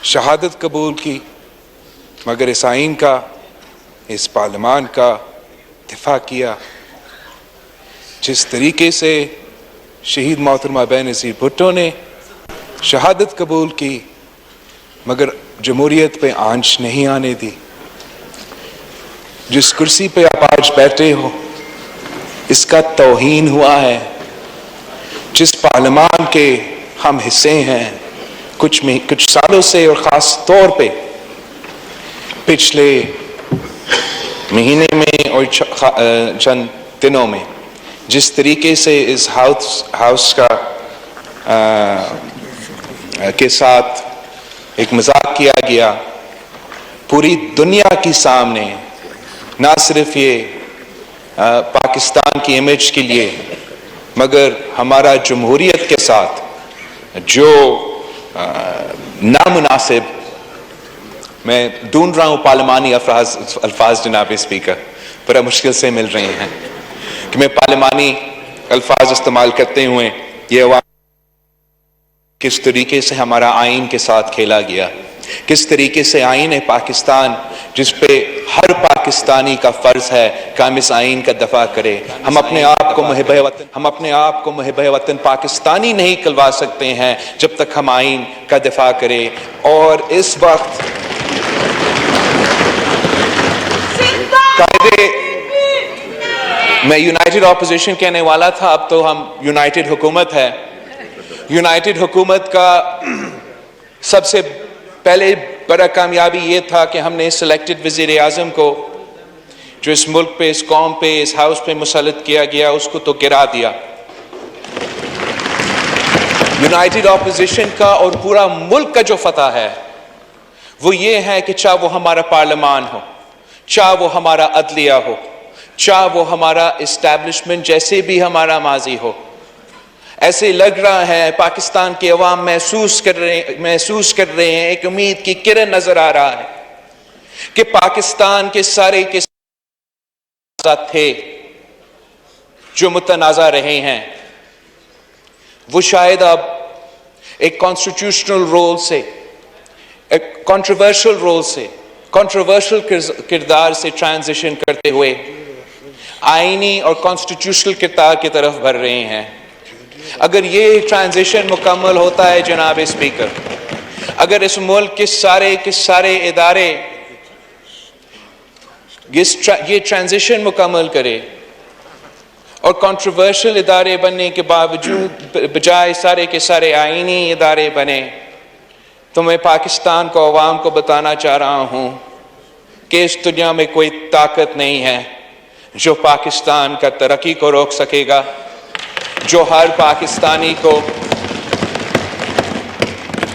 शहादत कबूल की, मगर इस आइन का, इस पार्लियामान का दिफा किया। जिस तरीके से शहीद मोहतरमा बेनज़ीर भुट्टो ने शहादत कबूल की मगर जमहूरियत पे आंच नहीं आने दी, जिस कुर्सी पे आप आज बैठे हो इसका तौहीन हुआ है। जिस पार्लियामान के हम हिस्से हैं कुछ सालों से, और ख़ास तौर पे पिछले महीने में और चंद दिनों में जिस तरीके से इस हाउस का के साथ एक मजाक किया गया, पूरी दुनिया के सामने, ना सिर्फ ये पाकिस्तान की इमेज के लिए मगर हमारा जमहूरियत के साथ जो नामुनासिब, मैं ढूंढ रहा हूँ पार्लिमानी अल्फाज जनाब स्पीकर, बड़ा मुश्किल से मिल रहे हैं कि मैं पार्लिमानी अल्फाज इस्तेमाल करते हुए ये किस तरीके से हमारा आइन के साथ खेला गया, किस तरीके से आइन है पाकिस्तान जिस पे हर पाकिस्तानी का फर्ज है कि हम इस आइन का दफा करें। हम अपने आप को मुहिब वतन पाकिस्तानी नहीं कहलवा सकते हैं जब तक हम आइन का दफा करें। और इस वक्त कायदे, मैं यूनाइटेड ऑपोजिशन कहने वाला था, अब तो हम यूनाइटेड हुकूमत है। यूनाइटेड हुकूमत का सबसे पहले बड़ा कामयाबी ये था कि हमने सिलेक्टेड वज़ीर आज़म को, जो इस मुल्क पे, इस कौम पे, इस हाउस पे मुसल्लत किया गया, उसको तो गिरा दिया। यूनाइटेड ऑपोजिशन का और पूरा मुल्क का जो फतह है वो ये है कि चाहे वो हमारा पार्लियामान हो, चाहे वो हमारा अदलिया हो, चाहे वो हमारा इस्टेब्लिशमेंट जैसे भी हमारा माजी हो, ऐसे लग रहा है पाकिस्तान के अवाम महसूस कर रहे हैं, एक उम्मीद की किरण नजर आ रहा है कि पाकिस्तान के सारे के साथ थे जो मुतनाज़ा रहे हैं, वो शायद अब एक कॉन्स्टिट्यूशनल रोल से, एक कंट्रोवर्शियल रोल से, कंट्रोवर्शियल किरदार से ट्रांजिशन करते हुए आईनी और कॉन्स्टिट्यूशनल किरदार की तरफ बढ़ रहे हैं। अगर ये ट्रांजिशन मुकम्मल होता है जनाब स्पीकर, अगर इस मुल्क के सारे इदारे ये ट्रांजिशन मुकम्मल करे और कंट्रोवर्शियल इदारे बनने के बावजूद बजाय सारे के सारे आईनी इदारे बने, तो मैं पाकिस्तान को, अवाम को बताना चाह रहा हूँ कि इस दुनिया में कोई ताकत नहीं है जो पाकिस्तान का तरक्की को रोक सकेगा, जो हर पाकिस्तानी को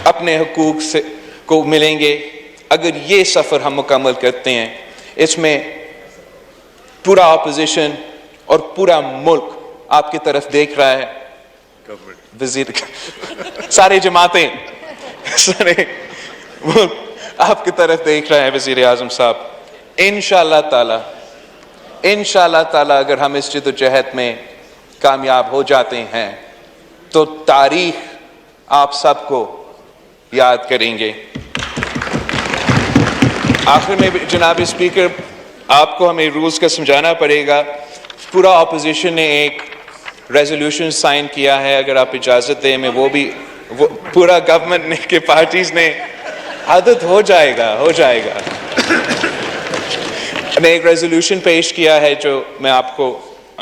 अपने हुकूक से को मिलेंगे अगर ये सफ़र हम मुकम्मल करते हैं। इसमें पूरा अपोजिशन और पूरा मुल्क आपकी तरफ देख रहा है, वज़ीर सारे जमातें, सारे मुल्क आपकी तरफ देख रहा है वज़ीर आज़म साहब। इंशाअल्लाह ताला अगर हम इस जद्दोजहद में कामयाब हो जाते हैं तो तारीख आप सबको याद करेंगे। आखिर में जनाब स्पीकर, आपको हमें रूल्स का समझाना पड़ेगा। पूरा अपोजिशन ने एक रेजोल्यूशन साइन किया है, अगर आप इजाज़त दें मैं वो पूरा गवर्नमेंट ने के पार्टीज ने, आदत हो जाएगा ने एक रेजोल्यूशन पेश किया है जो मैं आपको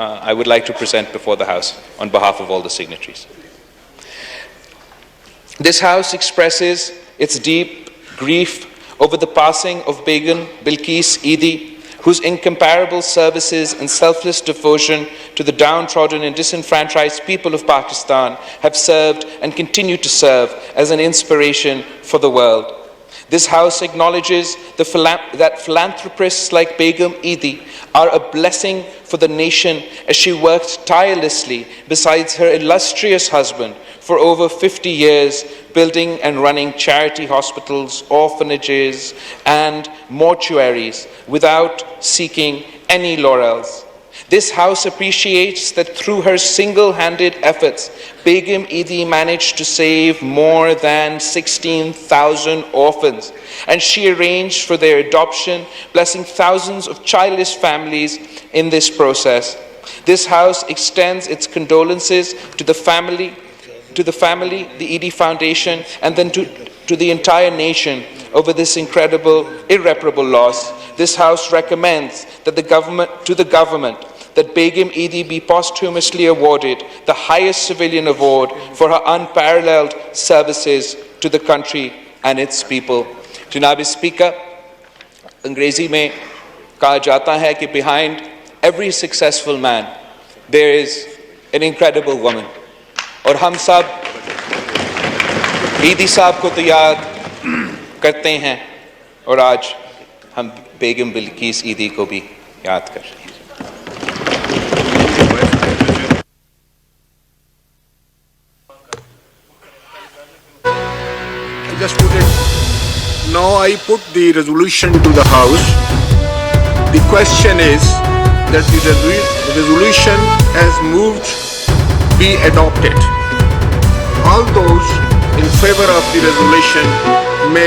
I would like to present before the House on behalf of all the signatories. This House expresses its deep grief over the passing of Begum Bilkis Eidi, whose incomparable services and selfless devotion to the downtrodden and disenfranchised people of Pakistan have served and continue to serve as an inspiration for the world. This House acknowledges that philanthropists like Begum Eidi are a blessing for the nation as she worked tirelessly besides her illustrious husband for over 50 years, building and running charity hospitals, orphanages, and mortuaries without seeking any laurels. This House appreciates that through her single-handed efforts, Begum Idi managed to save more than 16,000 orphans, and she arranged for their adoption, blessing thousands of childless families in this process. This House extends its condolences to the family, the Idi Foundation, and then to the entire nation over this incredible, irreparable loss. This House recommends that the government that Begum Idi be posthumously awarded the highest civilian award for her unparalleled services to the country and its people. Janabi Speaker, अंग्रेजी में कहा जाता है कि behind every successful man there is an incredible woman. और हम सब ईदी साहब को तो याद करते हैं और आज हम बेगम बिल्किस ईदी को भी याद कर रहे हैं. Just put it. Now I put the resolution to the House. The question is that the resolution as moved be adopted. All those in favor of the resolution may